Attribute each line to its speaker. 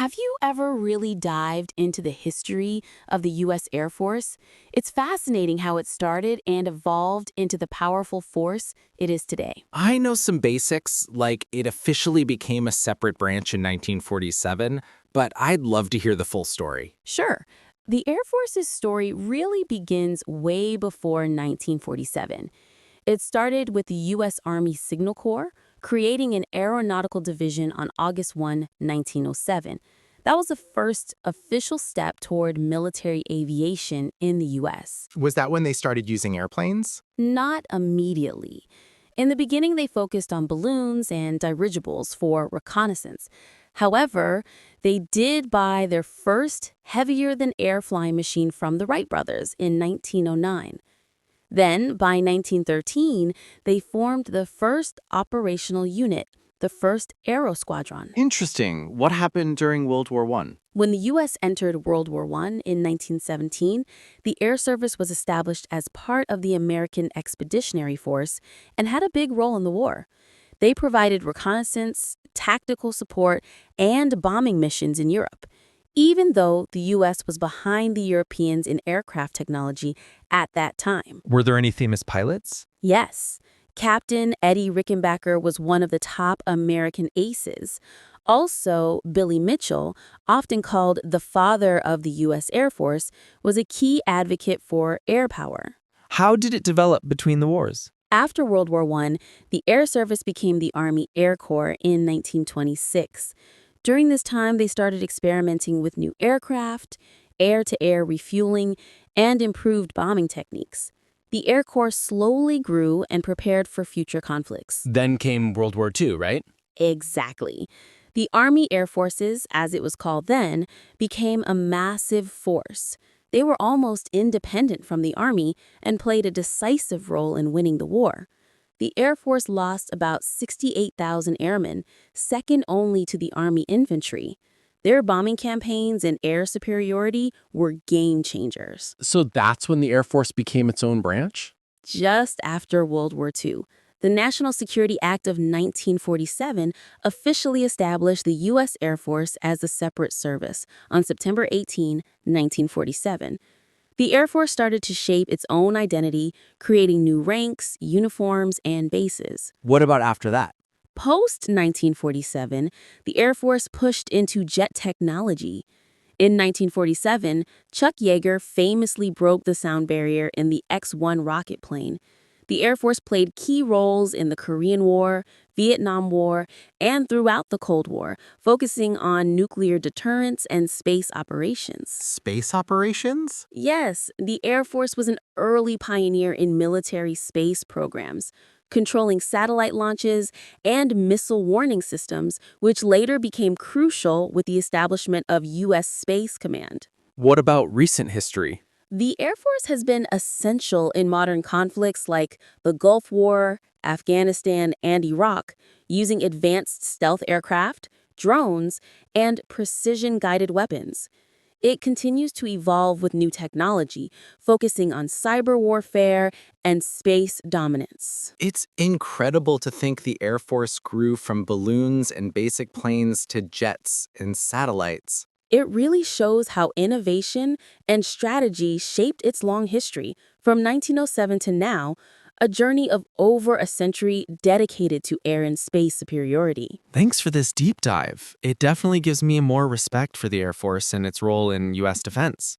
Speaker 1: Have you ever really dived into the history of the U.S. Air Force? It's fascinating how it started and evolved into the powerful force it is today.
Speaker 2: I know some basics, like it officially became a separate branch in 1947, but I'd love to hear the full story.
Speaker 1: Sure, the Air Force's story really begins way before 1947. It started with the U.S. Army Signal Corps, creating an aeronautical division on August 1, 1907. That was the first official step toward military aviation in the U.S.
Speaker 3: Was that when they started using airplanes?
Speaker 1: Not immediately. In the beginning, they focused on balloons and dirigibles for reconnaissance. However, they did buy their first heavier-than-air flying machine from the Wright brothers in 1909. Then, by 1913, they formed the first operational unit, the 1st Aero Squadron.
Speaker 4: Interesting. What happened during World War I?
Speaker 1: When the U.S. entered World War I in 1917, the Air Service was established as part of the American Expeditionary Force and had a big role in the war. They provided reconnaissance, tactical support, and bombing missions in Europe, even though the U.S. was behind the Europeans in aircraft technology at that time.
Speaker 5: Were there any famous pilots?
Speaker 1: Yes, Captain Eddie Rickenbacker was one of the top American aces. Also, Billy Mitchell, often called the father of the U.S. Air Force, was a key advocate for air power.
Speaker 5: How did it develop between the wars?
Speaker 1: After World War I, the Air Service became the Army Air Corps in 1926. During this time, they started experimenting with new aircraft, air-to-air refueling, and improved bombing techniques. The Air Corps slowly grew and prepared for future conflicts.
Speaker 2: Then came World War II, right?
Speaker 1: Exactly. The Army Air Forces, as it was called then, became a massive force. They were almost independent from the Army and played a decisive role in winning the war. The Air Force lost about 68,000 airmen, second only to the Army infantry. Their bombing campaigns and air superiority were game changers.
Speaker 4: So that's when the Air Force became its own branch?
Speaker 1: Just after World War II, the National Security Act of 1947 officially established the U.S. Air Force as a separate service on September 18, 1947. The Air Force started to shape its own identity, creating new ranks, uniforms, and bases.
Speaker 4: What about after that?
Speaker 1: Post-1947, the Air Force pushed into jet technology. In 1947, Chuck Yeager famously broke the sound barrier in the X-1 rocket plane. The Air Force played key roles in the Korean War, Vietnam War, and throughout the Cold War, focusing on nuclear deterrence and space operations.
Speaker 3: Space operations?
Speaker 1: Yes, the Air Force was an early pioneer in military space programs, controlling satellite launches and missile warning systems, which later became crucial with the establishment of U.S. Space Command.
Speaker 4: What about recent history?
Speaker 1: The Air Force has been essential in modern conflicts like the Gulf War, Afghanistan, and Iraq, using advanced stealth aircraft, drones, and precision-guided weapons. It continues to evolve with new technology, focusing on cyber warfare and space dominance.
Speaker 3: It's incredible to think the Air Force grew from balloons and basic planes to jets and satellites.
Speaker 1: It really shows how innovation and strategy shaped its long history, from 1907 to now, a journey of over a century dedicated to air and space superiority.
Speaker 5: Thanks for this deep dive. It definitely gives me more respect for the Air Force and its role in U.S. defense.